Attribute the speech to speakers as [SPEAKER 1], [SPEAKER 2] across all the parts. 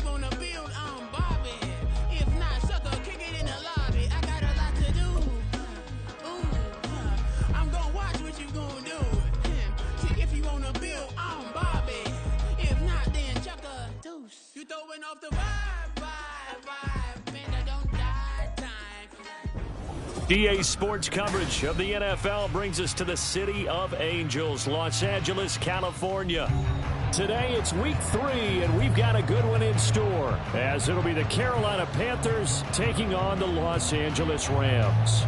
[SPEAKER 1] you wanna build on Bobby. If not, sucker, kick it in the lobby. I got a lot to do. I'm gonna watch what you gonna do. See if you wanna build on Bobby. If not, then chuck a deuce. You throwing off the vibe. Man, I don't die time.
[SPEAKER 2] EA Sports coverage of the NFL brings us to the City of Angels, Los Angeles, California. Today it's week 3, and we've got a good one in store, as it'll be the Carolina Panthers taking on the Los Angeles Rams.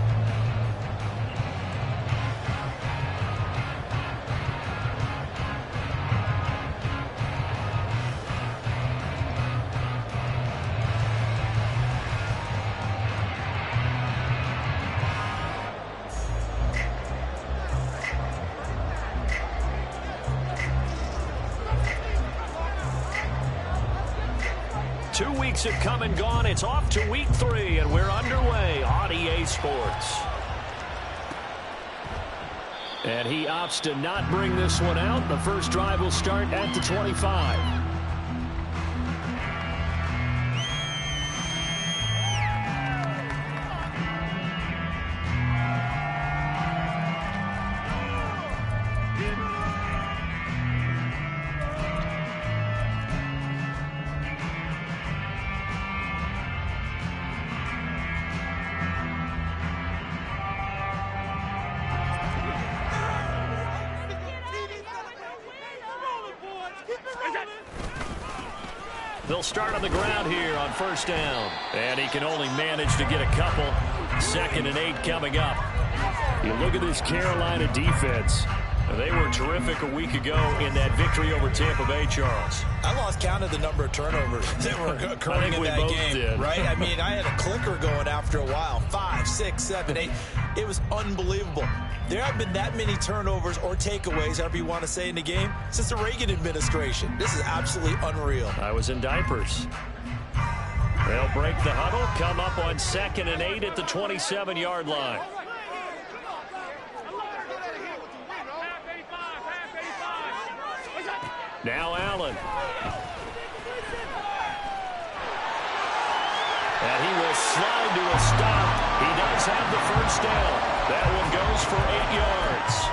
[SPEAKER 2] 2 weeks have come and gone. It's off to week 3, and we're underway on EA Sports. And he opts to not bring this one out. The first drive will start at the 25. They'll start on the ground here on first down. And he can only manage to get a couple. 2nd and 8 coming up. You look at this Carolina defense. They were terrific a week ago in that victory over Tampa Bay, Charles.
[SPEAKER 3] I lost count of the number of turnovers that were occurring in that game, right? I mean, I had a clicker going after a while. 5, 6, 7, 8. It was unbelievable. There have been that many turnovers or takeaways, however you want to say, in the game since the Reagan administration. This is absolutely unreal.
[SPEAKER 2] I was in diapers. They'll break the huddle, come up on 2nd and 8 at the 27-yard line. Now Allen. And he will slide to a stop. He does have the first down. That one goes for 8 yards.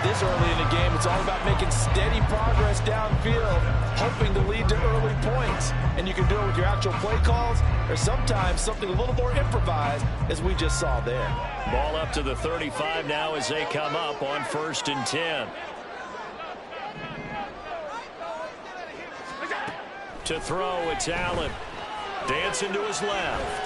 [SPEAKER 3] This early in the game, it's all about making steady progress downfield, hoping to lead to early points. And you can do it with your actual play calls or sometimes something a little more improvised, as we just saw there.
[SPEAKER 2] Ball up to the 35 now as they come up on 1st and 10. To throw, it's Allen. Dancing to his left.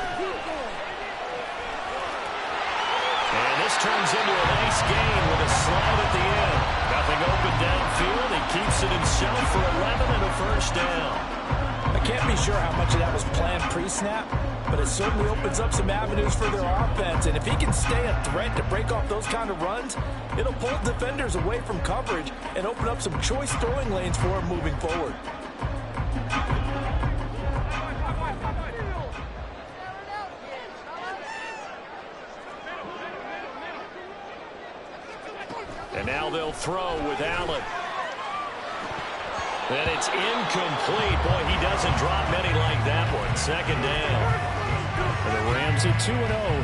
[SPEAKER 2] And this turns into a nice gain with a slide at the end. Nothing open downfield. He keeps it himself for 11 and a first down.
[SPEAKER 3] I can't be sure how much of that was planned pre-snap, but it certainly opens up some avenues for their offense. And if he can stay a threat to break off those kind of runs, it'll pull defenders away from coverage and open up some choice throwing lanes for him moving forward.
[SPEAKER 2] And now they'll throw with Allen. And it's incomplete. Boy, he doesn't drop many like that one. 2nd down. And the Rams at 2-0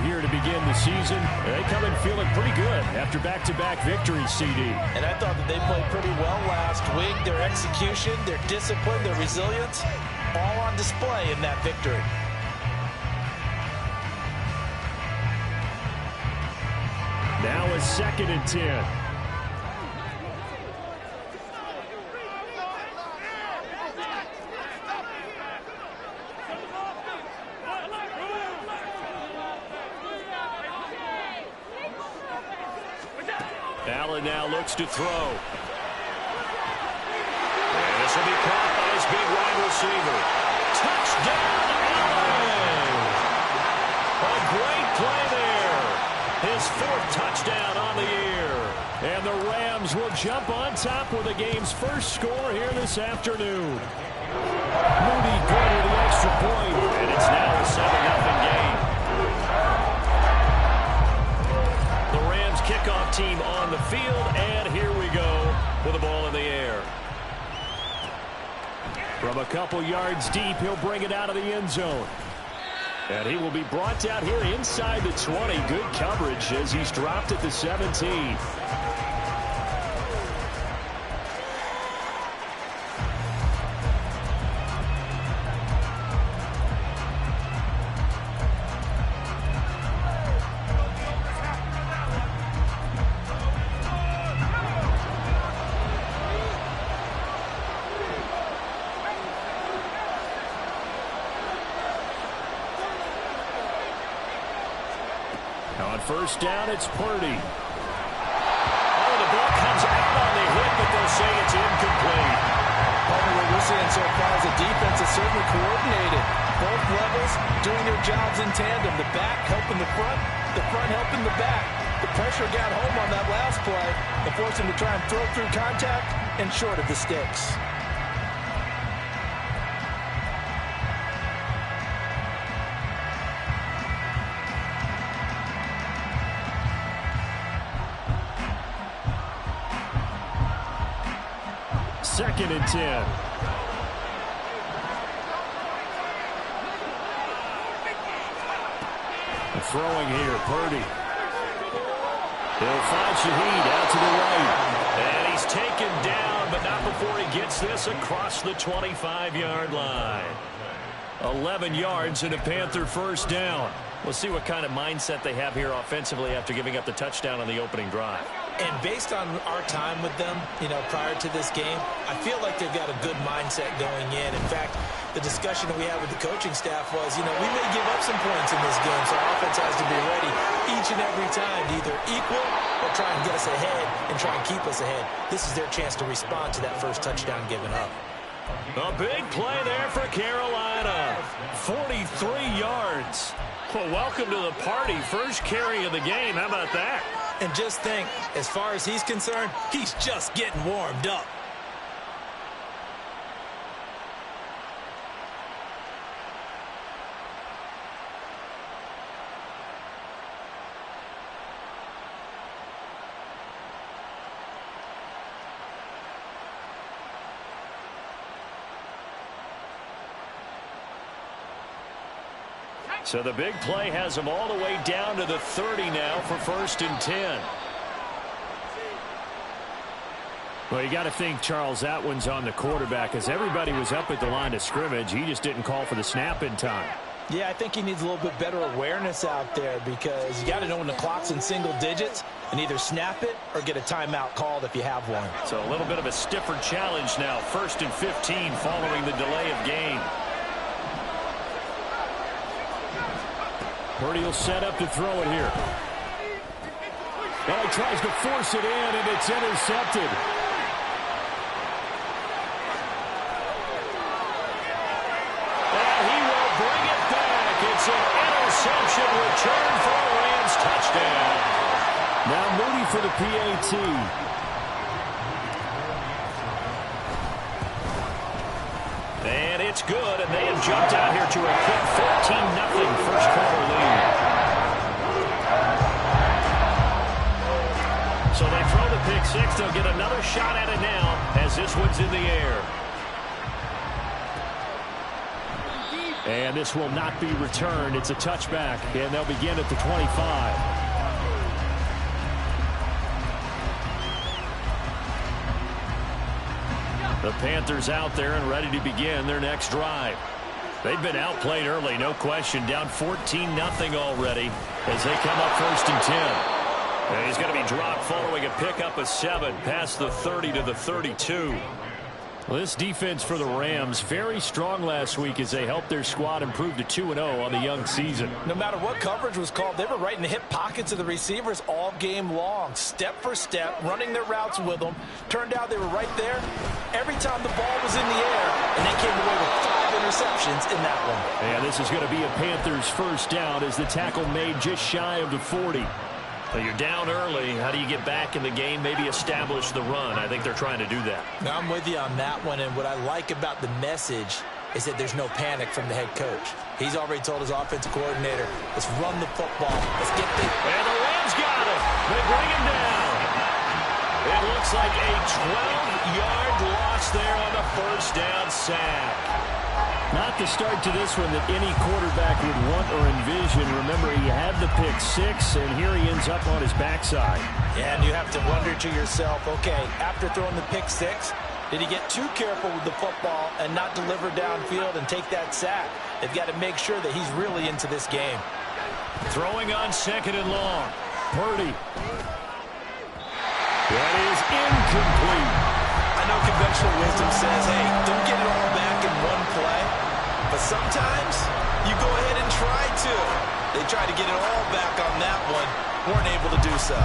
[SPEAKER 2] here to begin the season. They come in feeling pretty good after back-to-back victories, CD.
[SPEAKER 3] And I thought that they played pretty well last week. Their execution, their discipline, their resilience, all on display in that victory.
[SPEAKER 2] Now a 2nd and 10. Allen now looks to throw. And this will be caught by his big wide receiver. Touchdown, Allen! A great play there. His 4th touchdown on the year. And the Rams will jump on top with the game's first score here this afternoon. Moody good with the extra point, and it's now a 7-0 game. The Rams kickoff team on the field, and here we go with the ball in the air. From a couple yards deep. He'll bring it out of the end zone. And he will be brought down here inside the 20. Good coverage as he's dropped at the 17. On first down, it's Purdy. Oh, the ball comes out on the hit, but they'll say it's incomplete.
[SPEAKER 3] What we're seeing so far is the defense is certainly coordinated. Both levels doing their jobs in tandem. The back helping the front helping the back. The pressure got home on that last play and forced him to try and throw through contact and short of the sticks.
[SPEAKER 2] Second and 10. Throwing here, Purdy. He'll find Shaheed out to the right. And he's taken down, but not before he gets this across the 25-yard line. 11 yards and a Panther first down. We'll see what kind of mindset they have here offensively after giving up the touchdown on the opening drive.
[SPEAKER 3] And based on our time with them, prior to this game, I feel like they've got a good mindset going in. In fact, the discussion that we had with the coaching staff was, we may give up some points in this game, so our offense has to be ready each and every time to either equal or try and get us ahead and try and keep us ahead. This is their chance to respond to that first touchdown given up.
[SPEAKER 2] A big play there for Carolina. 43 yards. Well, welcome to the party. First carry of the game. How about that?
[SPEAKER 3] And just think, as far as he's concerned, he's just getting warmed up.
[SPEAKER 2] So the big play has him all the way down to the 30 now for first and 10. Well, you got to think, Charles, that one's on the quarterback as everybody was up at the line of scrimmage. He just didn't call for the snap in time.
[SPEAKER 3] Yeah, I think he needs a little bit better awareness out there because you got to know when the clock's in single digits and either snap it or get a timeout called if you have one.
[SPEAKER 2] So a little bit of a stiffer challenge now. First and 15 following the delay of game. Purdy will set up to throw it here. Well, he tries to force it in, and it's intercepted. And he will bring it back. It's an interception return for a Rams touchdown. Now Moody for the PAT. And it's good, and they have jumped out here to a quick 14-0 first quarter lead. So they throw the pick six. They'll get another shot at it now as this one's in the air. And this will not be returned. It's a touchback, and they'll begin at the 25. The Panthers out there and ready to begin their next drive. They've been outplayed early, no question. Down 14-0 already as they come up first and 10. And he's going to be dropped following a pickup of 7 past the 30 to the 32. Well, this defense for the Rams, very strong last week as they helped their squad improve to 2-0 on the young season.
[SPEAKER 3] No matter what coverage was called, they were right in the hip pockets of the receivers all game long, step for step, running their routes with them. Turned out they were right there every time the ball was in the air, and they came away with 5 interceptions in that one.
[SPEAKER 2] And this is going to be a Panthers first down as the tackle made just shy of the 40. So you're down early. How do you get back in the game? Maybe establish the run. I think they're trying to do that.
[SPEAKER 3] Now, I'm with you on that one, and what I like about the message is that there's no panic from the head coach. He's already told his offensive coordinator, let's run the football. Let's get the...
[SPEAKER 2] And the Rams got it. They bring him down. It looks like a 12-yard loss there on the first down sack.
[SPEAKER 4] Not the start to this one that any quarterback would want or envision. Remember, he had the pick six, and here he ends up on his backside.
[SPEAKER 3] Yeah, and you have to wonder to yourself, okay, after throwing the pick six, did he get too careful with the football and not deliver downfield and take that sack? They've got to make sure that he's really into this game.
[SPEAKER 2] Throwing on second and long. Purdy. That is incomplete.
[SPEAKER 3] I know conventional wisdom says, hey, don't get it all back in one play. But sometimes you go ahead and try to. They tried to get it all back on that one. Weren't able to do so.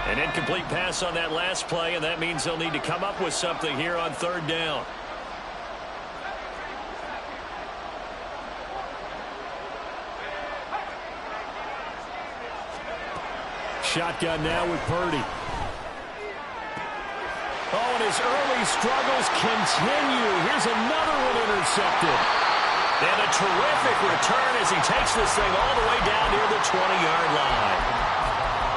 [SPEAKER 2] An incomplete pass on that last play, and that means they'll need to come up with something here on third down.
[SPEAKER 4] Shotgun now with Purdy.
[SPEAKER 2] Oh, and his early struggles continue. Here's another one intercepted. And a terrific return as he takes this thing all the way down near the 20-yard line.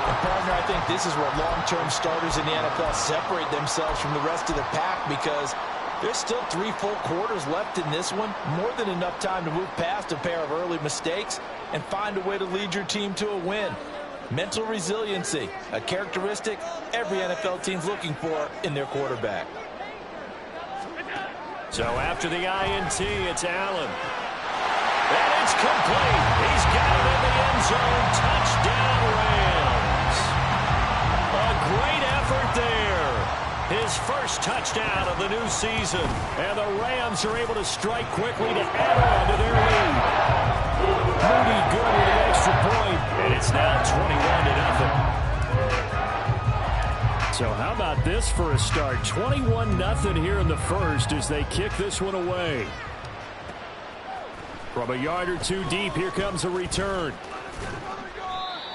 [SPEAKER 3] And partner, I think this is where long-term starters in the NFL separate themselves from the rest of the pack, because there's still 3 full quarters left in this one. More than enough time to move past a pair of early mistakes and find a way to lead your team to a win. Mental resiliency, a characteristic every NFL team's looking for in their quarterback.
[SPEAKER 2] So after the INT, it's Allen. And it's complete. He's got it in the end zone. Touchdown, Rams. A great effort there. His first touchdown of the new season. And the Rams are able to strike quickly to add on to their lead. Moody good with an extra point, and it's now 21-0.
[SPEAKER 4] So how about this for a start? 21-0 here in the first as they kick this one away. From a yard or two deep, here comes a return.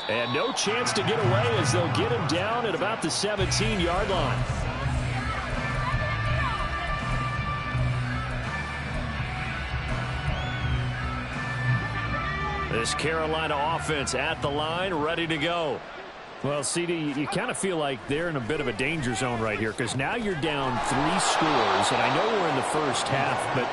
[SPEAKER 4] And no chance to get away as they'll get him down at about the 17-yard line.
[SPEAKER 2] This Carolina offense at the line, ready to go.
[SPEAKER 4] Well, CD, you kind of feel like they're in a bit of a danger zone right here, because now you're down 3 scores, and I know we're in the first half, but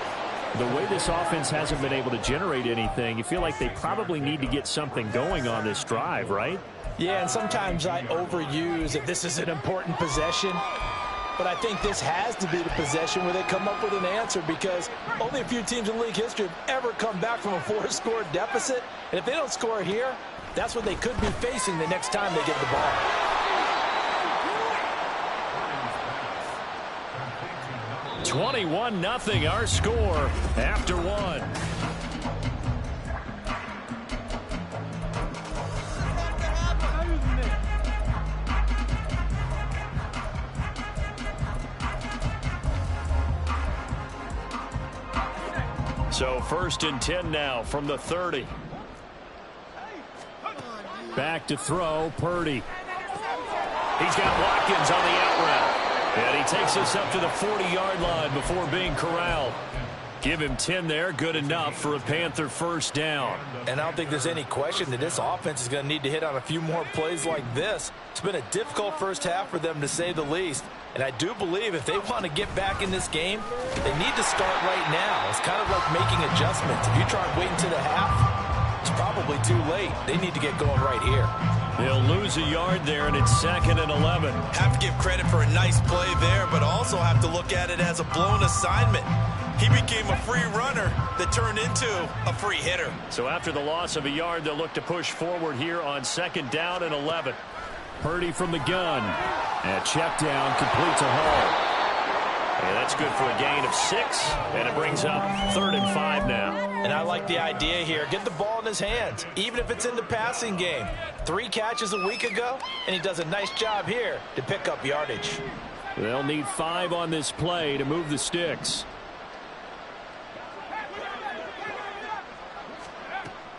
[SPEAKER 4] the way this offense hasn't been able to generate anything, you feel like they probably need to get something going on this drive, right?
[SPEAKER 3] Yeah, and sometimes I overuse that this is an important possession. But I think this has to be the possession where they come up with an answer, because only a few teams in league history have ever come back from a 4-score deficit. And if they don't score here, that's what they could be facing the next time they get the ball.
[SPEAKER 2] 21-0 our score after one. So 1st and 10 now from the 30.
[SPEAKER 4] Back to throw, Purdy.
[SPEAKER 2] He's got Watkins on the out route. And he takes us up to the 40-yard line before being corralled. Give him 10 there, good enough for a Panther first down.
[SPEAKER 3] And I don't think there's any question that this offense is going to need to hit on a few more plays like this. It's been a difficult first half for them, to say the least. And I do believe if they want to get back in this game, they need to start right now. It's kind of like making adjustments. If you try and wait until the half, it's probably too late. They need to get going right here.
[SPEAKER 2] They'll lose a yard there, and it's 2nd and 11.
[SPEAKER 3] Have to give credit for a nice play there, but also have to look at it as a blown assignment. He became a free runner that turned into a free hitter.
[SPEAKER 2] So after the loss of a yard, they'll look to push forward here on 2nd down and 11.
[SPEAKER 4] Purdy from the gun. And check down, complete to Hall.
[SPEAKER 2] And that's good for a gain of 6, and it brings up 3rd and 5 now.
[SPEAKER 3] And I like the idea here. Get the ball in his hands, even if it's in the passing game. 3 catches a week ago, and he does a nice job here to pick up yardage.
[SPEAKER 4] They'll need 5 on this play to move the sticks.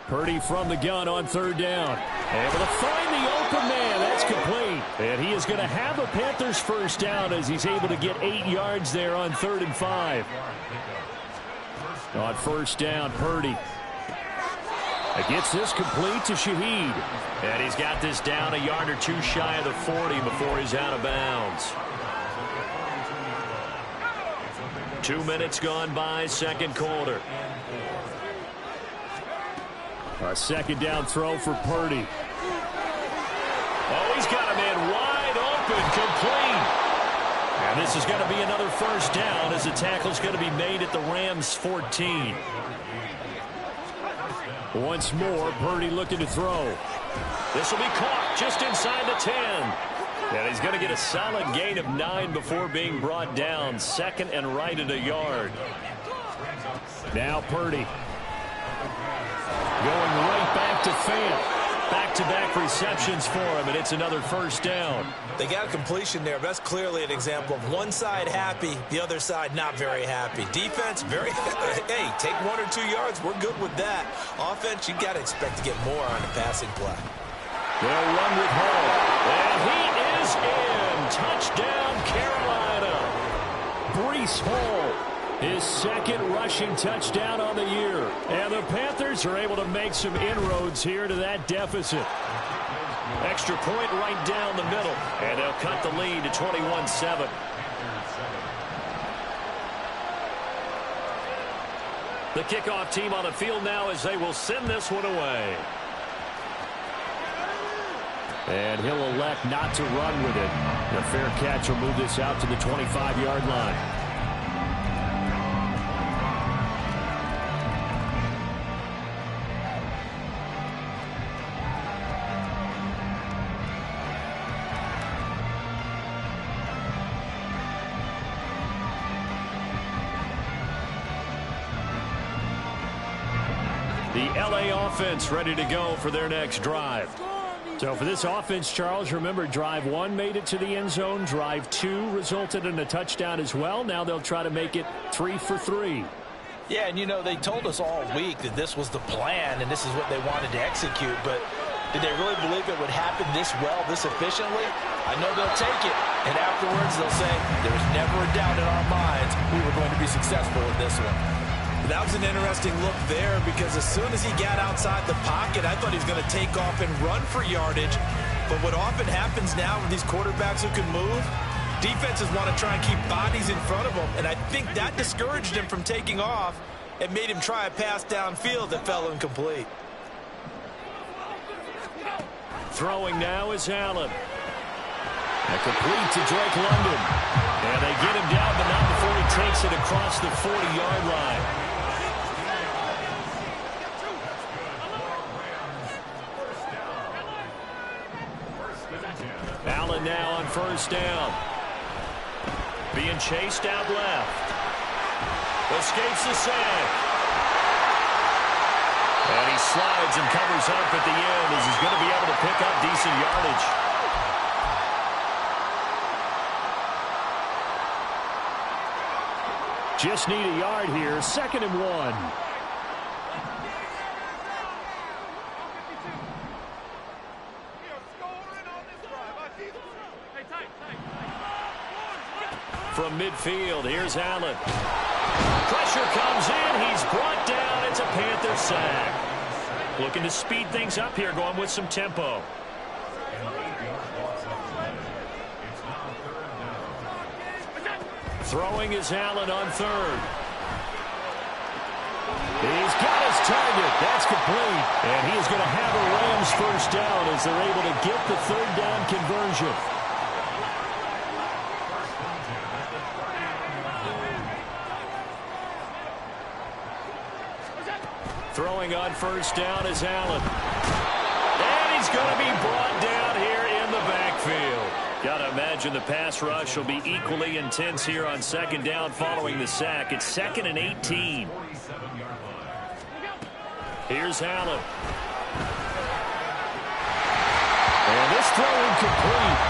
[SPEAKER 4] Purdy from the gun on 3rd down. Able to find the open man. That's complete. And he is going to have a Panthers first down as he's able to get 8 yards there on 3rd and 5. On first down, Purdy. It gets this complete to Shaheed. And he's got this down a yard or two shy of the 40 before he's out of bounds. 2 minutes gone by, second quarter. A second down throw for Purdy. Oh, he's got a man wide open, complete. And this is going to be another first down as the tackle's going to be made at the Rams' 14. Once more, Purdy looking to throw. This will be caught just inside the 10. And he's going to get a solid gain of 9 before being brought down. Second and right at a yard. Now Purdy. Going right back to Fant. Back-to-back receptions for him, and it's another first down.
[SPEAKER 3] They got a completion there. That's clearly an example of one side happy, the other side not very happy. Defense, very, hey, take 1 or 2 yards. We're good with that. Offense, you got to expect to get more on the passing play.
[SPEAKER 4] They'll run with Hall. And he is in. Touchdown, Carolina. Breece Hall. His second rushing touchdown on the year. And the Panthers are able to make some inroads here to that deficit. Extra point right down the middle. And they'll cut the lead to 21-7. The kickoff team on the field now as they will send this one away. And he'll elect not to run with it. The fair catch will move this out to the 25-yard line. The LA offense ready to go for their next drive. So for this offense, Charles, remember drive 1 made it to the end zone. Drive 2 resulted in a touchdown as well. Now they'll try to make it 3 for 3.
[SPEAKER 3] Yeah, and you know, they told us all week that this was the plan and this is what they wanted to execute. But did they really believe it would happen this well, this efficiently? I know they'll take it. And afterwards they'll say, there was never a doubt in our minds we were going to be successful in this one. That was an interesting look there because as soon as he got outside the pocket, I thought he was going to take off and run for yardage. But what often happens now with these quarterbacks who can move, defenses want to try and keep bodies in front of them. And I think that discouraged him from taking off and made him try a pass downfield that fell incomplete.
[SPEAKER 4] Throwing now is Allen. A complete to Drake London. And they get him down, but not before he takes it across the 40-yard line. Allen now on first down. Being chased out left. Escapes the sack. And he slides and covers up at the end as he's going to be able to pick up decent yardage. Just need a yard here. 2nd and 1. From midfield, here's Allen. Pressure comes in. He's brought down. It's a Panther sack. Looking to speed things up here, going with some tempo. Throwing is Allen on 3rd. He's got his target. That's complete. And he is going to have a Rams first down as they're able to get the 3rd down conversion. Throwing on first down is Allen. And he's going to be brought down here in the backfield. Got to imagine the pass rush will be equally intense here on 2nd down following the sack. It's 2nd and 18. Here's Allen. And this throw incomplete.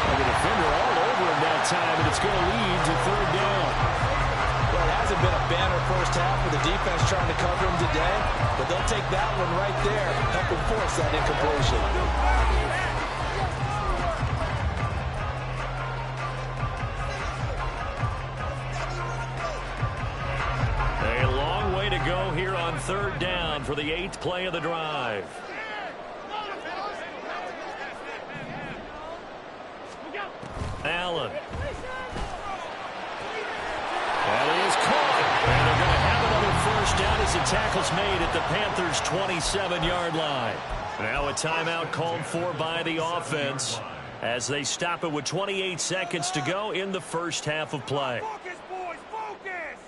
[SPEAKER 4] And the defender all over him that time, and it's going to lead to 3rd down.
[SPEAKER 3] Well, it has hasn't been a banner first half with the defense trying to cover him today, but they'll take that one right there, helping force that incompletion.
[SPEAKER 4] A long way to go here on third down for the 8th play of the drive. Allen. That is caught. And they're going to have another first down as the tackle's made at the Panthers' 27-yard line. Now a timeout called for by the offense as they stop it with 28 seconds to go in the first half of play.
[SPEAKER 5] Focus, boys, focus!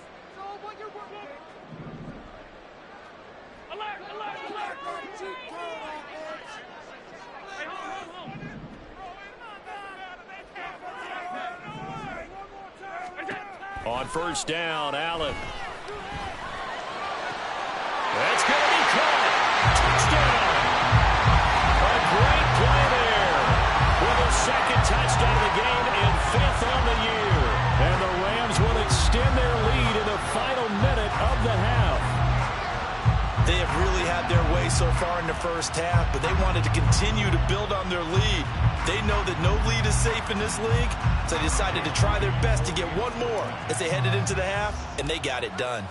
[SPEAKER 5] Alert, alert, alert! Hey, hold.
[SPEAKER 4] On first down, Allen. That's going to be caught. Touchdown. A great play there. With a second touchdown of the game and 5th on the year. And the Rams will extend their lead in the final minute of the half.
[SPEAKER 3] They have really had their way so far in the first half, but they wanted to continue to build on their lead. They know that no lead is safe in this league, so they decided to try their best to get one more as they headed into the half, and they got it done.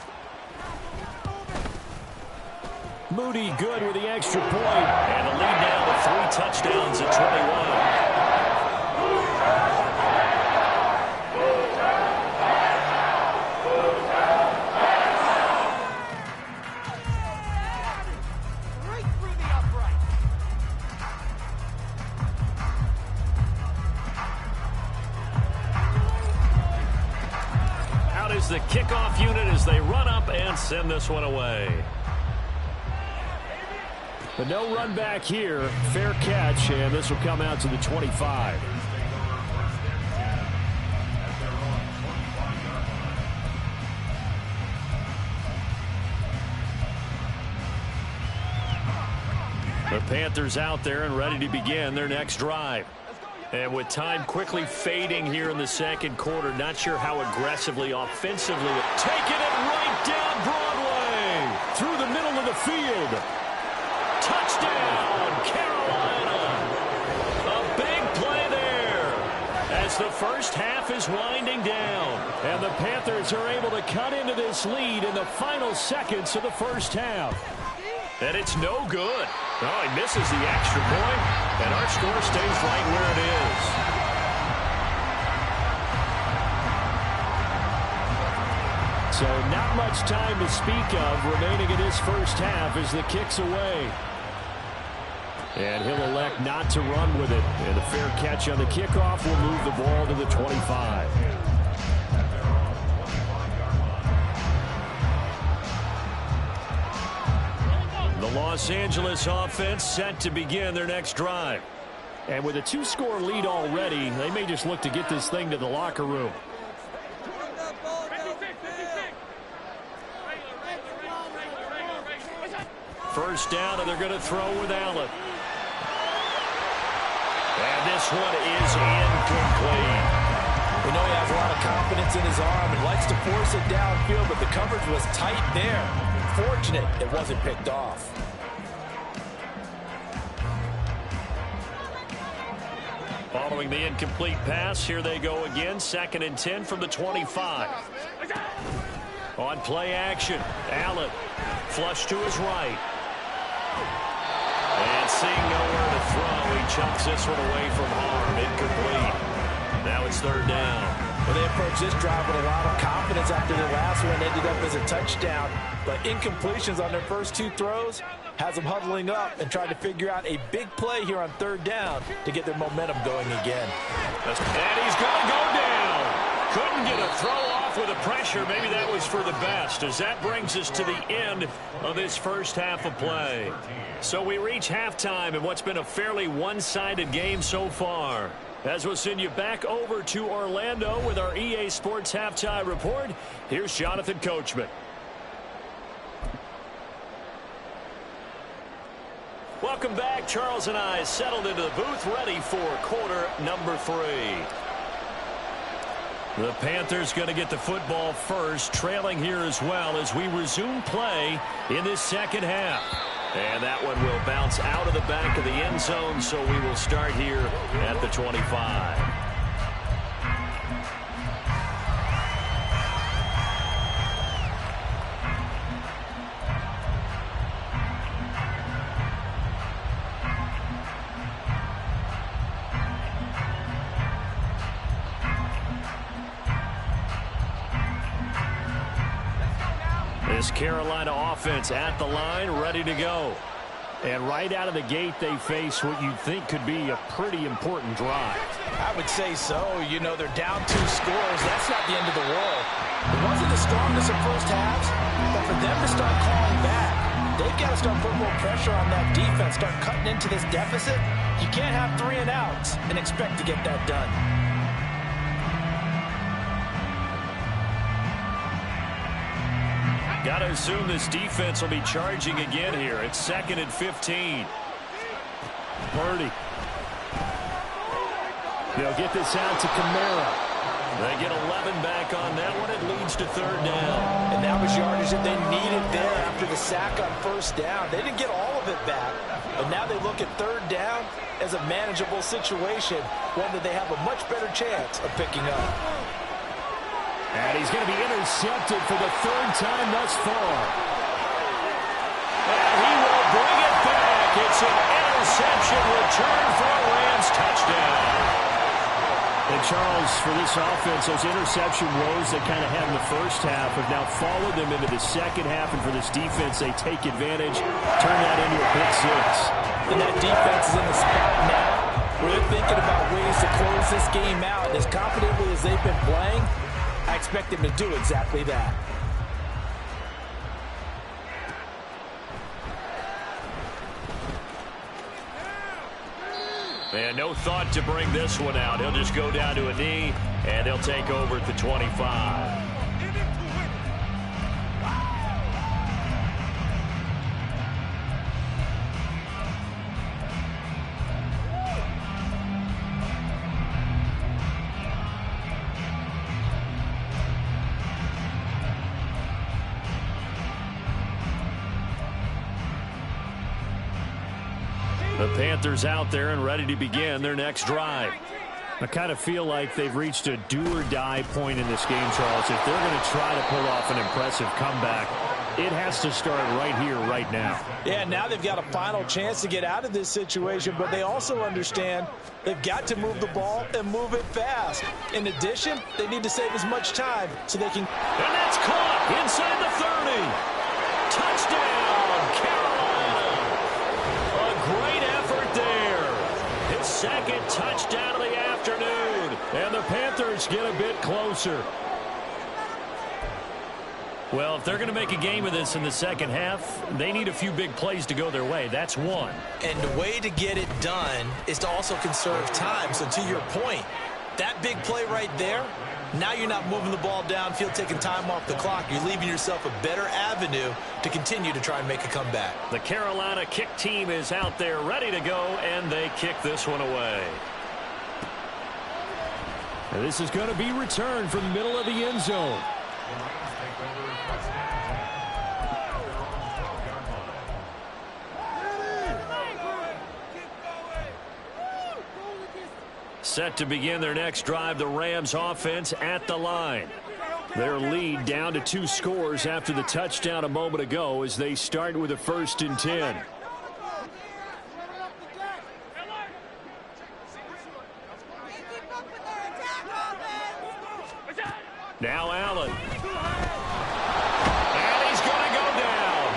[SPEAKER 4] Moody good with the extra point. And the lead now to 3 touchdowns at 21. The kickoff unit as they run up and send this one away. But no run back here. Fair catch, and this will come out to the 25. The Panthers out there and ready to begin their next drive. And with time quickly fading here in the second quarter, not sure how aggressively, offensively. Taking it right down Broadway. Through the middle of the field. Touchdown, Carolina. A big play there. As the first half is winding down. And the Panthers are able to cut into this lead in the final seconds of the first half. And it's no good. Oh, he misses the extra point, and our score stays right where it is. So not much time to speak of remaining in this first half as the kick's away. And he'll elect not to run with it. And a fair catch on the kickoff will move the ball to the 25. The Los Angeles offense set to begin their next drive. And with a 2-score lead already, they may just look to get this thing to the locker room. First down, and they're going to throw with Allen. And this one is incomplete.
[SPEAKER 3] We know he has a lot of confidence in his arm and likes to force it downfield, but the coverage was tight there. Fortunate it wasn't picked off.
[SPEAKER 4] Following the incomplete pass, here they go again. 2nd and 10 from the 25. On play action, Allen flush to his right. And seeing nowhere to throw, he chunks this one away from harm. Incomplete. Now it's 3rd down.
[SPEAKER 3] Well, they approached this drive with a lot of confidence after the last one ended up as a touchdown. But incompletions on their first 2 throws has them huddling up and trying to figure out a big play here on 3rd down to get their momentum going again.
[SPEAKER 4] And he's going to go down. Couldn't get a throw off with the pressure. Maybe that was for the best, as that brings us to the end of this first half of play. So we reach halftime in what's been a fairly one-sided game so far. As we'll send you back over to Orlando with our EA Sports Halftime Report, here's Jonathan Coachman. Welcome back. Charles and I settled into the booth, ready for quarter number 3.
[SPEAKER 2] The Panthers going to get the football first, trailing here as well as we resume play in this second half. And that one will bounce out of the back of the end zone, so we will start here at the 25. This Carolina offense at the line, ready to go. And right out of the gate, they face what you think could be a pretty important drive.
[SPEAKER 3] I would say so. You know, they're down 2 scores. That's not the end of the world. It wasn't the strongest of first halves, but for them to start calling back, they've got to start putting more pressure on that defense, start cutting into this deficit. You can't have 3 and outs and expect to get that done.
[SPEAKER 2] Got to assume this defense will be charging again here. It's 2nd and 15.
[SPEAKER 4] Purdy. They'll get this out to Kamara.
[SPEAKER 2] They get 11 back on that one. It leads to 3rd down.
[SPEAKER 3] And that was yardage that they needed there after the sack on 1st down. They didn't get all of it back, but now they look at 3rd down as a manageable situation, one that they have a much better chance of picking up.
[SPEAKER 4] And he's going to be intercepted for the 3rd time thus far.
[SPEAKER 2] And he will bring it back. It's an interception return for a Rams touchdown.
[SPEAKER 4] And Charles, for this offense, those interception woes that kind of had in the first half have now followed them into the second half. And for this defense, they take advantage, turn that into a big 6.
[SPEAKER 3] And that defense is in the spot now where they're thinking about ways to close this game out. And as confidently as they've been playing, I expect them to do exactly that.
[SPEAKER 2] And no thought to bring this one out. He'll just go down to a knee, and he'll take over at the 25. The Panthers out there and ready to begin their next drive.
[SPEAKER 4] I kind of feel like they've reached a do-or-die point in this game, Charles. If they're going to try to pull off an impressive comeback, it has to start right here, right now.
[SPEAKER 3] Yeah, now they've got a final chance to get out of this situation, but they also understand they've got to move the ball and move it fast. In addition, they need to save as much time so they can...
[SPEAKER 2] And that's caught inside the 30. Touchdown, Carolina. A great effort there. His 2nd touchdown of the afternoon.
[SPEAKER 4] And the Panthers get a bit closer.
[SPEAKER 2] Well, if they're going to make a game of this in the second half, they need a few big plays to go their way. That's one.
[SPEAKER 3] And the way to get it done is to also conserve time. So to your point, that big play right there, now you're not moving the ball downfield, taking time off the clock. You're leaving yourself a better avenue to continue to try and make a comeback.
[SPEAKER 2] The Carolina kick team is out there ready to go, and they kick this one away.
[SPEAKER 4] And this is going to be returned from the middle of the end zone.
[SPEAKER 2] Set to begin their next drive, the Rams offense at the line.
[SPEAKER 4] Their lead down to 2 scores after the touchdown a moment ago as they start with a 1st and 10.
[SPEAKER 2] Now Allen. And he's going to go down.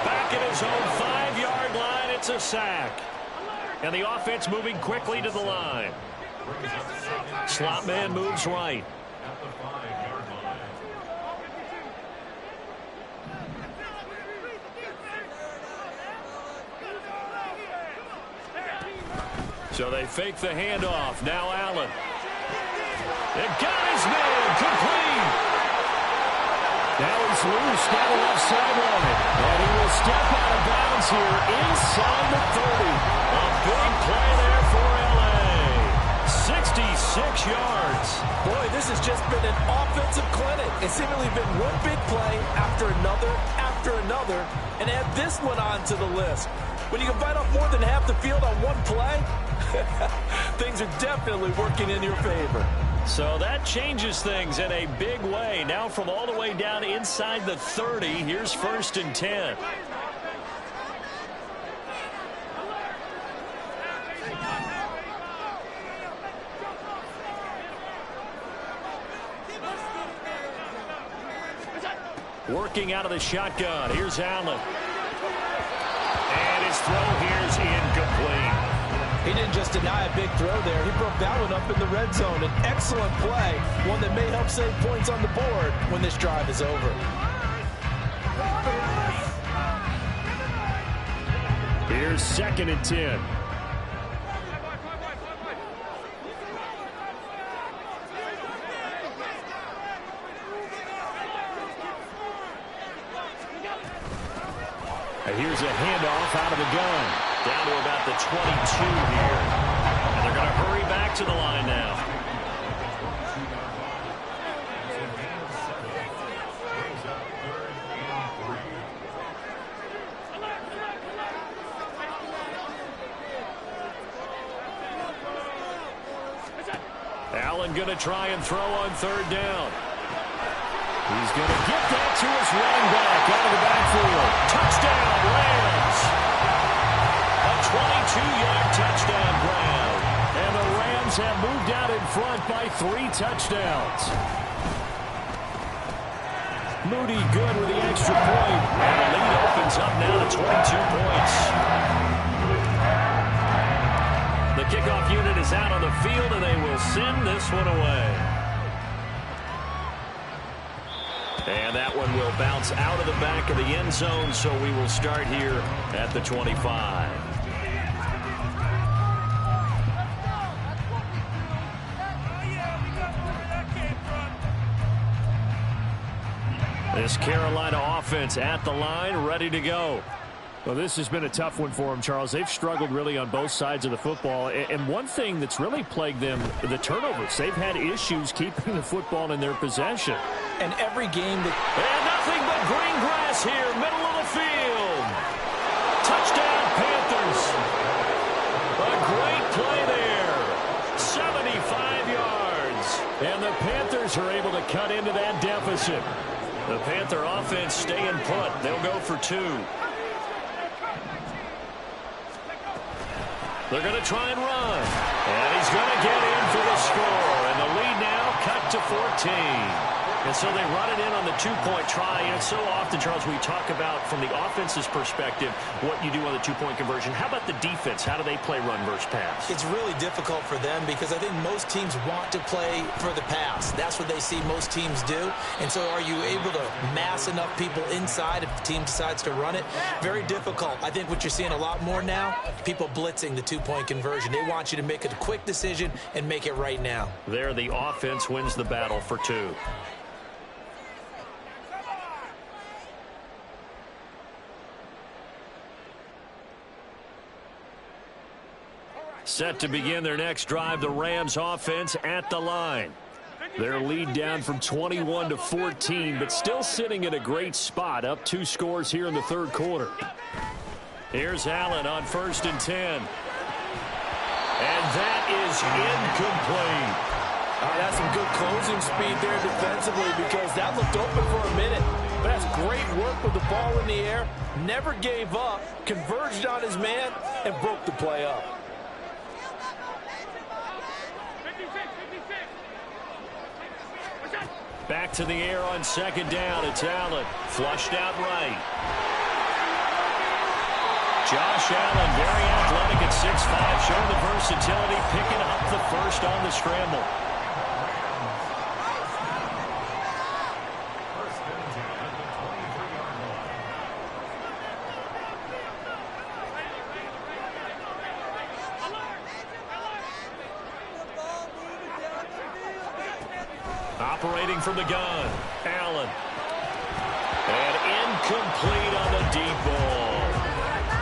[SPEAKER 2] Back at his own 5-yard line, it's a sack. And the offense moving quickly to the line. Slot man moves right. So they fake the handoff. Now Allen. It got his man complete.
[SPEAKER 4] Now he's loose down the left sideline. And he will step out of bounds here inside the 30.
[SPEAKER 2] A big play there for L.A. 66
[SPEAKER 4] 6 yards.
[SPEAKER 3] Boy, this has just been an offensive clinic. It's seemingly been one big play after another, and add this one on to the list. When you can bite off more than half the field on one play, things are definitely working in your favor.
[SPEAKER 4] So that changes things in a big way. Now from all the way down inside the 30, here's 1st and 10. Working out of the shotgun. Here's Allen. And his throw here's incomplete.
[SPEAKER 3] He didn't just deny a big throw there. He broke that one up in the red zone. An excellent play, one that may help save points on the board when this drive is over.
[SPEAKER 4] Here's 2nd and 10. Here's a handoff out of the gun. Down to about the 22 here. And they're going to hurry back to the line now. Allen going to try and throw on 3rd down. He's going to get that to his running back out of the backfield. Touchdown, Rams. A 22-yard touchdown grab. And the Rams have moved out in front by 3 touchdowns. Moody good with the extra point. And the lead opens up now to 22 points. The kickoff unit is out on the field, and they will send this one away. And that one will bounce out of the back of the end zone, so we will start here at the 25. This Carolina offense at the line, ready to go. Well, this has been a tough one for them, Charles. They've struggled really on both sides of the football. And one thing that's really plagued them, the turnovers. They've had issues keeping the football in their possession.
[SPEAKER 3] And every game that...
[SPEAKER 4] And nothing but green grass here, middle of the field. Touchdown, Panthers. A great play there. 75 yards. And the Panthers are able to cut into that deficit. The Panther offense staying put. They'll go for 2. They're going to try and run. And he's going to get in for the score. And the lead now cut to 14. And so they run it in on the 2-point try. And so often, Charles, we talk about, from the offense's perspective, what you do on the 2-point conversion. How about the defense? How do they play run versus pass?
[SPEAKER 3] It's really difficult for them because I think most teams want to play for the pass. That's what they see most teams do. And so are you able to mass enough people inside if the team decides to run it? Very difficult. I think what you're seeing a lot more now, people blitzing the 2-point conversion. They want you to make a quick decision and make it right now.
[SPEAKER 4] There, the offense wins the battle for 2. Set to begin their next drive, the Rams offense at the line. Their lead down from 21 to 14, but still sitting in a great spot, up 2 scores here in the 3rd quarter. Here's Allen on 1st and 10. And that is incomplete.
[SPEAKER 3] That's some good closing speed there defensively because that looked open for a minute. But that's great work with the ball in the air. Never gave up, converged on his man, and broke the play up.
[SPEAKER 4] Back to the air on 2nd down. It's Allen. Flushed out right. Josh Allen, very athletic at 6'5", showing the versatility, picking up the first on the scramble. Operating from the gun, Allen. And incomplete on the deep ball.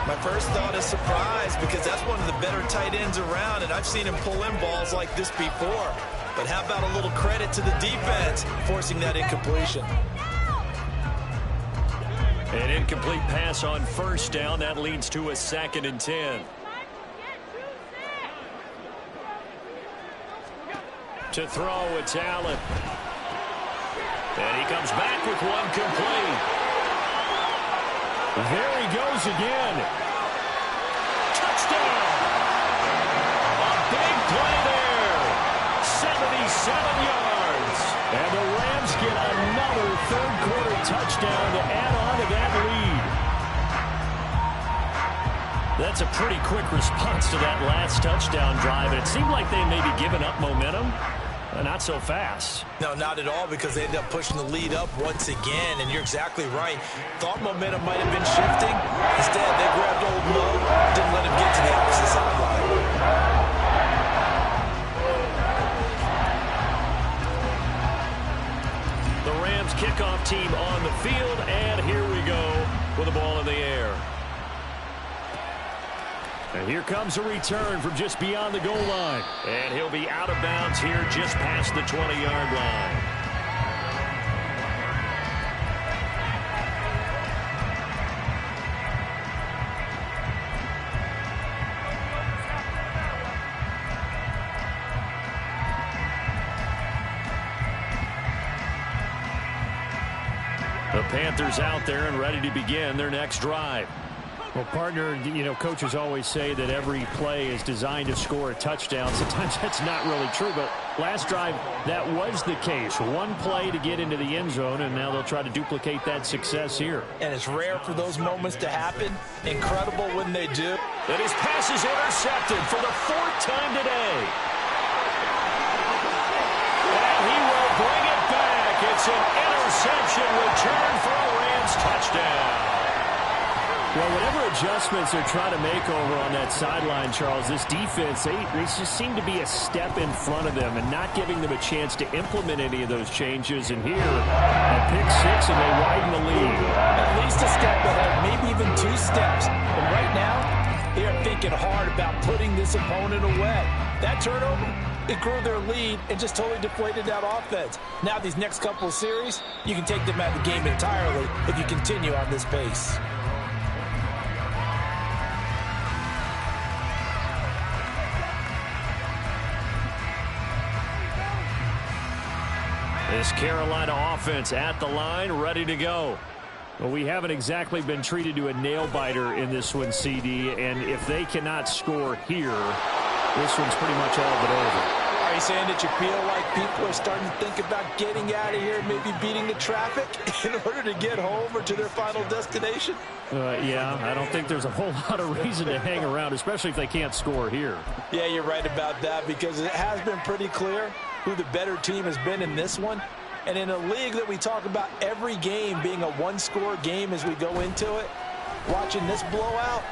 [SPEAKER 3] My first thought is surprise because that's one of the better tight ends around, and I've seen him pull in balls like this before. But how about a little credit to the defense forcing that incompletion?
[SPEAKER 2] An incomplete pass on first down. That leads to a 2nd and 10. To throw, it's Allen. And he comes back with one complete. There he goes again. Touchdown! A big play there. 77 yards. And the Rams get another third-quarter touchdown to add on to that lead. That's a pretty quick response to that last touchdown drive. And it seemed like they may be giving up momentum. Not so fast.
[SPEAKER 3] No, not at all, because they ended up pushing the lead up once again, and you're exactly right. Thought momentum might have been shifting. Instead, they grabbed old Mo, didn't let him get to the opposite sideline.
[SPEAKER 2] The Rams kickoff team on the field, and here we go with the ball in the air. And here comes a return from just beyond the goal line. And he'll be out of bounds here just past the 20-yard line. The Panthers out there and ready to begin their next drive.
[SPEAKER 4] Well, partner, you know, coaches always say that every play is designed to score a touchdown. Sometimes that's not really true, but last drive, that was the case. One play to get into the end zone, and now they'll try to duplicate that success here.
[SPEAKER 3] And it's rare for those moments to happen. Incredible when they do.
[SPEAKER 2] And his pass is intercepted for the 4th time today. And he will bring it back. It's an interception return for a Rams touchdown.
[SPEAKER 4] Well, whatever adjustments they're trying to make over on that sideline, Charles, this defense, they just seem to be a step in front of them and not giving them a chance to implement any of those changes. And here, a pick 6, and they widen the lead.
[SPEAKER 3] At least a step ahead, maybe even 2 steps. And right now, they are thinking hard about putting this opponent away. That turnover, it grew their lead and just totally deflated that offense. Now these next couple of series, you can take them out of the game entirely if you continue on this pace.
[SPEAKER 2] This Carolina offense at the line, ready to go.
[SPEAKER 4] Well, we haven't exactly been treated to a nail-biter in this one, CD, and if they cannot score here, this one's pretty much all but over.
[SPEAKER 3] Are you saying that you feel like people are starting to think about getting out of here, maybe beating the traffic in order to get home or to their final destination?
[SPEAKER 4] Yeah, I don't think there's a whole lot of reason to hang around, especially if they can't score here.
[SPEAKER 3] Yeah, you're right about that, because it has been pretty clear who the better team has been in this one. And in a league that we talk about every game being a one-score game as we go into it, watching this blowout,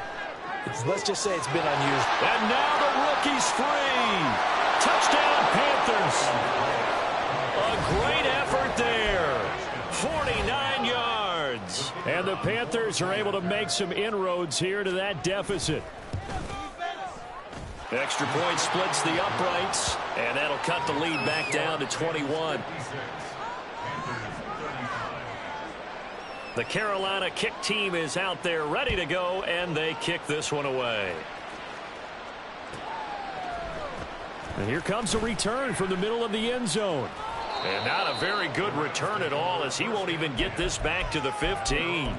[SPEAKER 3] let's just say it's been unusual.
[SPEAKER 2] And now the rookie's free. Touchdown, Panthers. A great effort there. 49 yards.
[SPEAKER 4] And the Panthers are able to make some inroads here to that deficit.
[SPEAKER 2] Extra point splits the uprights, and that'll cut the lead back down to 21. The Carolina kick team is out there ready to go, and they kick this one away.
[SPEAKER 4] And here comes a return from the middle of the end zone.
[SPEAKER 2] And not a very good return at all, as he won't even get this back to the 15.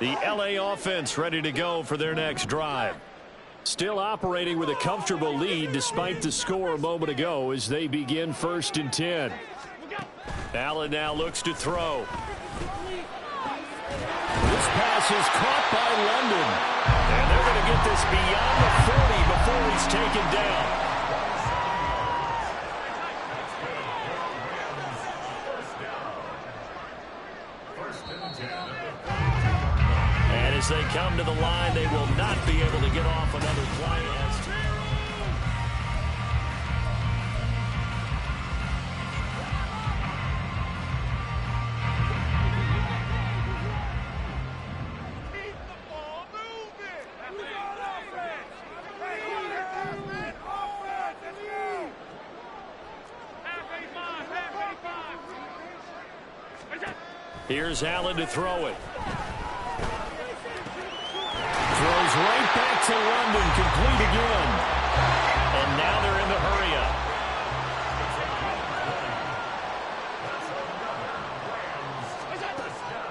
[SPEAKER 2] The LA offense ready to go for their next drive. Still operating with a comfortable lead despite the score a moment ago as they begin 1st and 10. Allen now looks to throw.
[SPEAKER 4] This pass is caught by London.
[SPEAKER 2] And they're going to get this beyond the 40 before he's taken down. And as they come to the line, they will not be able to get off another play.
[SPEAKER 4] Here's Allen to throw it. Throws right back to London, complete again. And now they're in the hurry-up.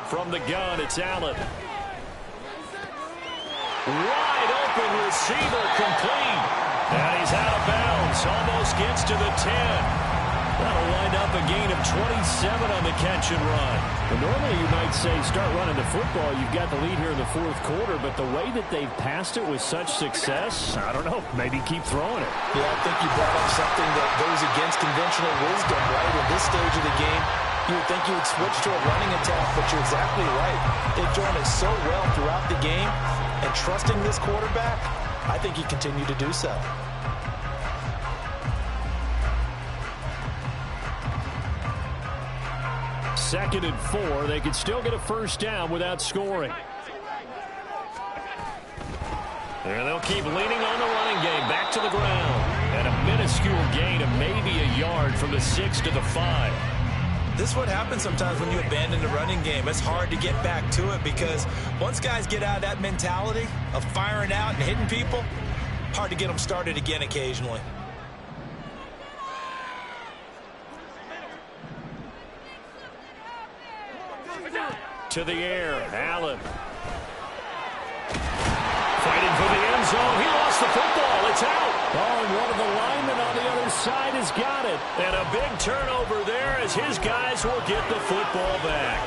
[SPEAKER 4] From the gun, it's Allen. Wide open receiver, complete. And he's out of bounds, almost gets to the 10. That'll wind up a gain of 27 on the catch and run. Well, normally you might say start running the football. You've got the lead here in the fourth quarter, but the way that they've passed it with such success, I don't know, maybe keep throwing it.
[SPEAKER 3] Yeah, I think you brought up something that goes against conventional wisdom, right? In this stage of the game, you would think you would switch to a running attack, but you're exactly right. They've done it so well throughout the game, and trusting this quarterback, I think you continue to do so.
[SPEAKER 4] Second and 4. They could still get a first down without scoring. And they'll keep leaning on the running game. Back to the ground. And a minuscule gain of maybe a yard from the 6 to the 5.
[SPEAKER 3] This is what happens sometimes when you abandon the running game. It's hard to get back to it because once guys get out of that mentality of firing out and hitting people, hard to get them started again occasionally.
[SPEAKER 4] To the air, Allen. Fighting for the end zone. He lost the football. It's out. Oh, and one of the linemen on the other side has got it. And a big turnover there as his guys will get the football back.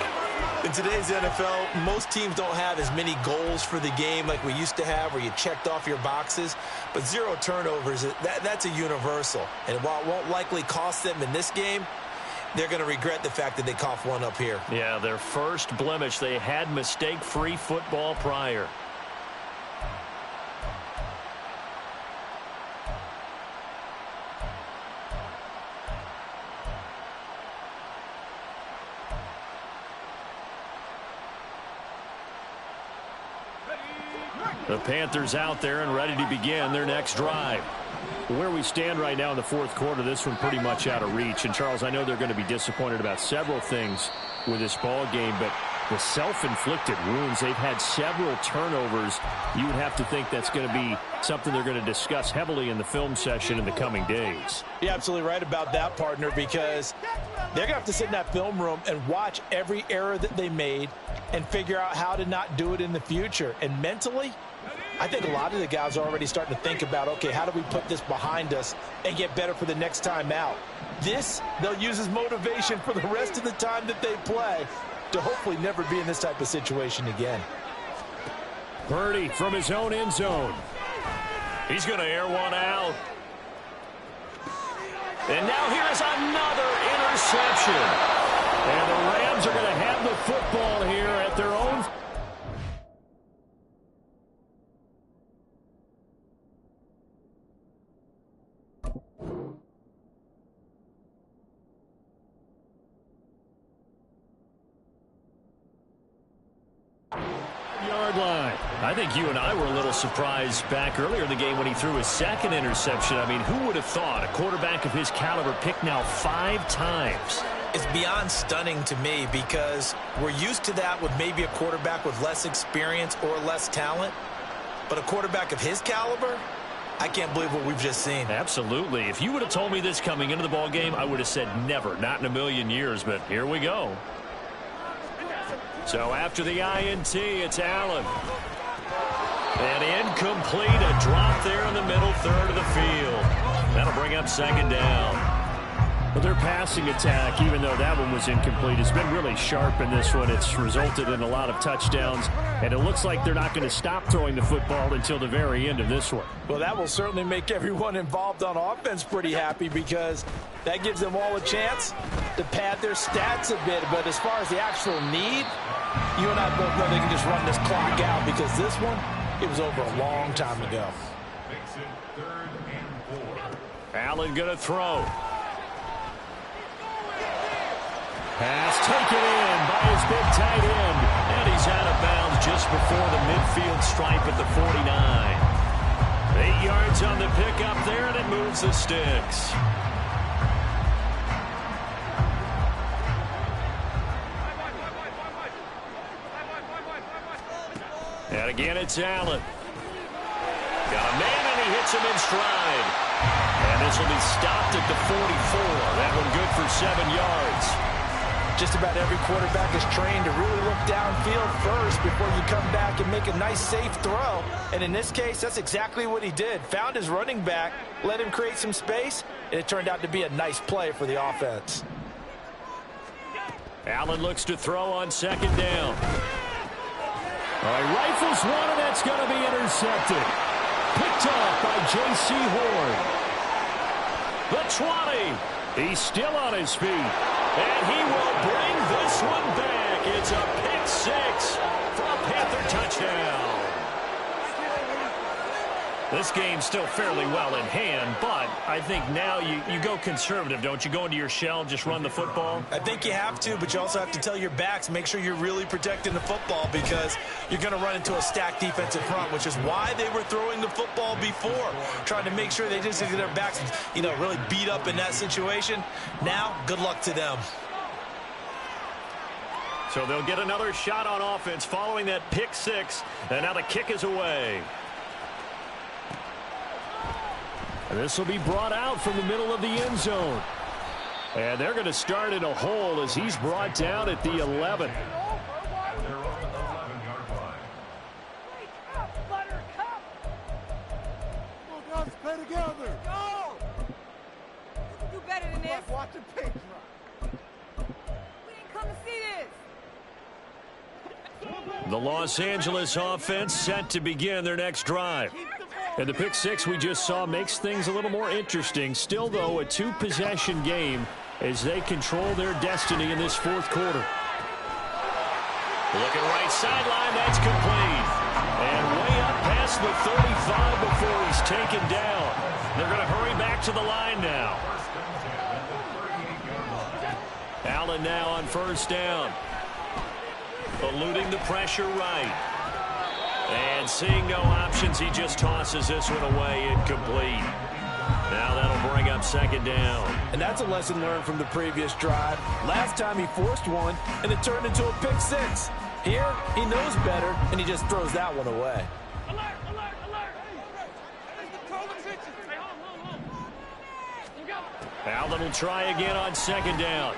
[SPEAKER 3] In today's NFL, most teams don't have as many goals for the game like we used to have where you checked off your boxes. But 0 turnovers, that's a universal. And while it won't likely cost them in this game, they're going to regret the fact that they coughed one up here.
[SPEAKER 4] Yeah, their first blemish. They had mistake-free football prior. The Panthers out there and ready to begin their next drive. Where we stand right now in the fourth quarter, this one pretty much out of reach. And, Charles, I know they're going to be disappointed about several things with this ball game, but the self-inflicted wounds, they've had several turnovers. You would have to think that's going to be something they're going to discuss heavily in the film session in the coming days.
[SPEAKER 3] You're absolutely right about that, partner, because they're going to have to sit in that film room and watch every error that they made and figure out how to not do it in the future. And mentally, I think a lot of the guys are already starting to think about, okay, how do we put this behind us and get better for the next time out? This, they'll use as motivation for the rest of the time that they play to hopefully never be in this type of situation again.
[SPEAKER 4] Purdy from his own end zone. He's going to air one out. And now here's another interception. And the Rams are going to have the football here at their own. Yard line. I think you and I were a little surprised back earlier in the game when he threw his second interception. I mean, who would have thought a quarterback of his caliber picked now 5 times?
[SPEAKER 3] It's beyond stunning to me because we're used to that with maybe a quarterback with less experience or less talent. But a quarterback of his caliber, I can't believe what we've just seen.
[SPEAKER 4] Absolutely. If you would have told me this coming into the ball game, I would have said never, not in a million years. But here we go. So after the INT, it's Allen. And incomplete, a drop there in the middle third of the field. That'll bring up second down. But their passing attack, even though that one was incomplete, has been really sharp in this one. It's resulted in a lot of touchdowns, and it looks like they're not going to stop throwing the football until the very end of this one.
[SPEAKER 3] Well, that will certainly make everyone involved on offense pretty happy because that gives them all a chance to pad their stats a bit. But as far as the actual need, you and I both know they can just run this clock out because this one, it was over a long time ago.
[SPEAKER 4] Allen going to throw. Pass taken in by his big tight end. And he's out of bounds just before the midfield stripe at the 49. 8 yards on the pickup there, and it moves the sticks. And again, it's Allen. Got a man, and he hits him in stride. And this will be stopped at the 44. That one good for 7 yards.
[SPEAKER 3] Just about every quarterback is trained to really look downfield first before you come back and make a nice, safe throw. And in this case, that's exactly what he did. Found his running back, let him create some space, and it turned out to be a nice play for the offense.
[SPEAKER 4] Allen looks to throw on second down. All right, rifles one, and that's going to be intercepted. Picked off by J.C. Horn. The 20. He's still on his feet. And he will bring this one back. It's a pick six for a Panther touchdown. This game's still fairly well in hand, but I think now you go conservative, don't you? Go into your shell, just run the football?
[SPEAKER 3] I think you have to, but you also have to tell your backs, make sure you're really protecting the football because you're going to run into a stacked defensive front, which is why they were throwing the football before, trying to make sure they just get their backs, really beat up in that situation. Now, good luck to them.
[SPEAKER 4] So they'll get another shot on offense following that pick six, and now the kick is away. And this will be brought out from the middle of the end zone. And they're going to start in a hole as he's brought down at the 11.
[SPEAKER 5] Play together. Go!
[SPEAKER 6] You can do better than this.
[SPEAKER 5] Watch the paint drop.
[SPEAKER 6] We didn't come to see this.
[SPEAKER 4] The Los Angeles offense set to begin their next drive. And the pick six we just saw makes things a little more interesting. Still, though, a two-possession game as they control their destiny in this fourth quarter. Looking right sideline, that's complete. And way up past the 35 before he's taken down. They're going to hurry back to the line now. Allen now on first down. Eluding the pressure right. And seeing no options, he just tosses this one away, incomplete. Now that'll bring up second down.
[SPEAKER 3] And that's a lesson learned from the previous drive. Last time he forced one, and it turned into a pick six. Here, he knows better, and he just throws that one away.
[SPEAKER 5] Alert, alert, alert. Control the pitches. Hey, hold. You go.
[SPEAKER 4] Allen will try again on second down.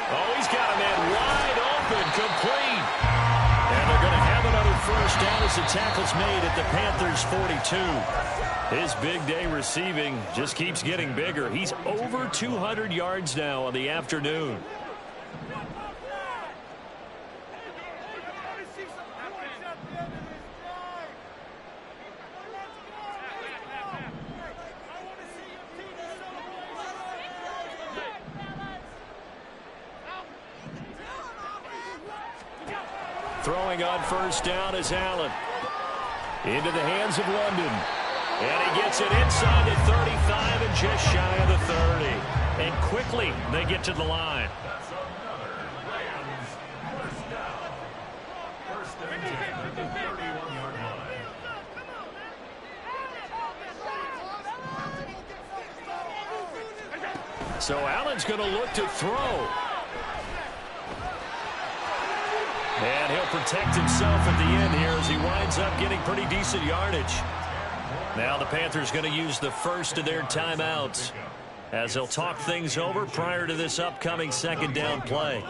[SPEAKER 4] Oh, he's got a man wide open, complete. And they're going to have another first down as the tackle's made at the Panthers' 42. His big day receiving just keeps getting bigger. He's over 200 yards now on the afternoon. Throwing on first down is Allen. Into the hands of London. And he gets it inside the 35 and just shy of the 30. And quickly they get to the line. So Allen's going to look to throw. And he'll protect himself at the end here as he winds up getting pretty decent yardage. Now the Panthers going to use the first of their timeouts as they'll talk things over prior to this upcoming second down play.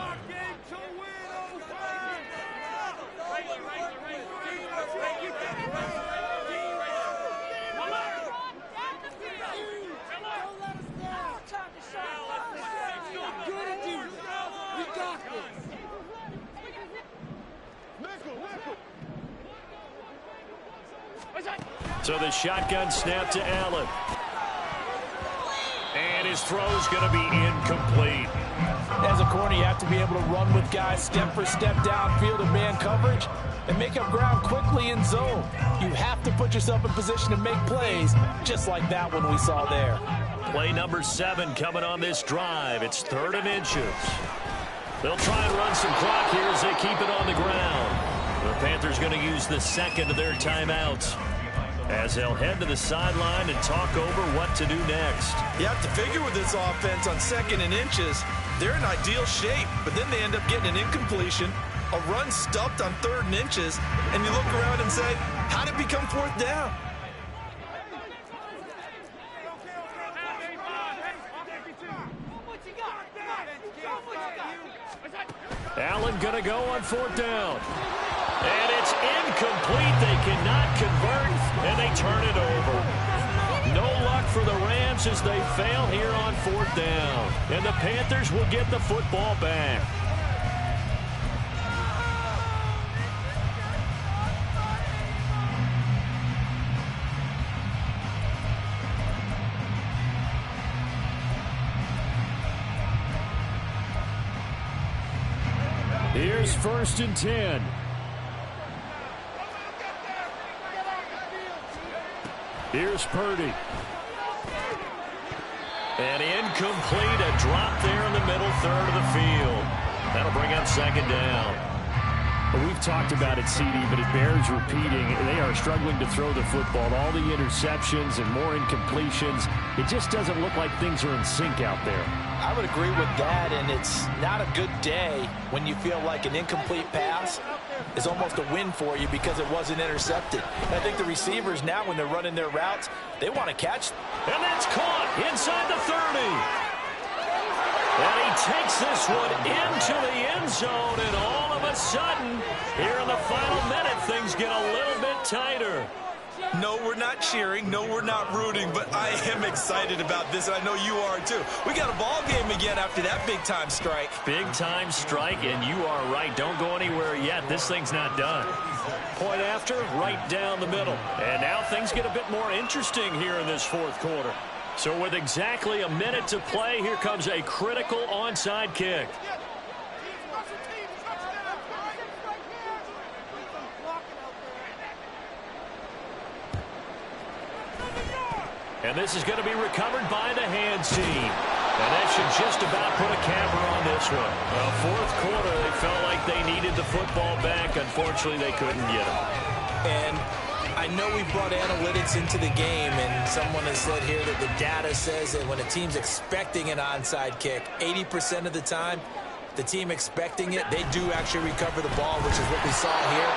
[SPEAKER 4] So the shotgun snap to Allen. And his throw's going to be incomplete.
[SPEAKER 3] As a corner, you have to be able to run with guys step for step downfield in man coverage and make up ground quickly in zone. You have to put yourself in position to make plays just like that one we saw there.
[SPEAKER 4] Play number 7 coming on this drive. It's 3rd and inches. They'll try and run some clock here as they keep it on the ground. The Panthers going to use the second of their timeouts as they'll head to the sideline and talk over what to do next.
[SPEAKER 3] You have to figure with this offense on 2nd and inches, they're in ideal shape, but then they end up getting an incompletion, A run stuffed on 3rd and inches, and you look around and say, how did it become 4th down?
[SPEAKER 4] Allen going to go on 4th down. And it's incomplete. They cannot convert, and they turn it over. No luck for the Rams as they fail here on 4th down. And the Panthers will get the football back. Here's 1st and 10. Here's Purdy. And incomplete, a drop there in the middle 3rd of the field. That'll bring up 2nd down. Well, we've talked about it, CD, but it bears repeating. They are struggling to throw the football. All the interceptions and more incompletions. It just doesn't look like things are in sync out there.
[SPEAKER 3] I would agree with that, and it's not a good day when you feel like an incomplete pass is almost a win for you because it wasn't intercepted. And I think the receivers now, when they're running their routes, they want to catch.
[SPEAKER 4] And that's caught inside the 30. And he takes this one into the end zone, and all of a sudden, here in the final minute, things get a little bit tighter.
[SPEAKER 3] No, we're not cheering. No, we're not rooting, but I am excited about this, and I know you are too. We got a ball game again after that big-time strike.
[SPEAKER 4] Big-time strike, and you are right. Don't go anywhere yet. This thing's not done. Point after, right down the middle. And now things get a bit more interesting here in this 4th quarter. So with exactly a minute to play, here comes a critical onside kick. And this is going to be recovered by the hands team. And that should just about put a camera on this one. Well, 4th quarter, they felt like they needed the football back. Unfortunately, they couldn't get it.
[SPEAKER 3] And I know we brought analytics into the game, and someone has said here that the data says that when a team's expecting an onside kick, 80% of the time, the team expecting it, they do actually recover the ball, which is what we saw here.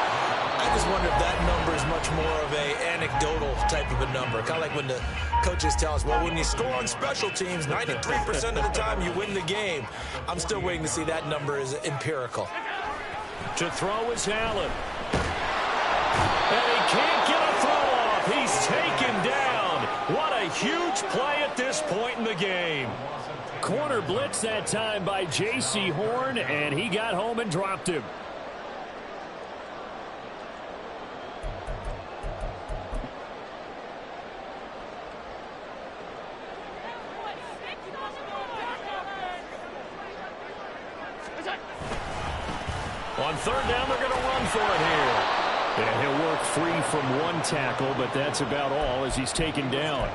[SPEAKER 3] I just wonder if that number is much more of a anecdotal type of a number. Kind of like when the coaches tell us, well, when you score on special teams, 93% of the time you win the game. I'm still waiting to see that number is empirical.
[SPEAKER 4] To throw is Allen. And he can't get a throw off. He's taken down. What a huge play at this point in the game. Corner blitz that time by J.C. Horn, and he got home and dropped him. On 3rd down, they're going to run for it here. And he'll work free from one tackle, but that's about all as he's taken down.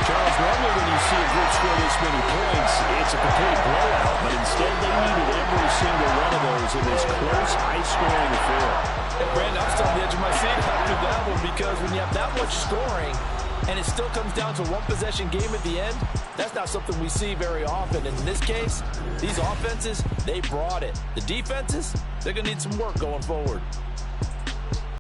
[SPEAKER 4] Charles, normally when you see a group score this many points, it's a complete blowout. But instead, they needed every single one of those in this close, high-scoring affair.
[SPEAKER 3] And Brandon, I'm still on the edge of my seat after that one because when you have that much scoring, and it still comes down to one possession game at the end, that's not something we see very often. And in this case, these offenses, they brought it. The defenses, they're going to need some work going forward.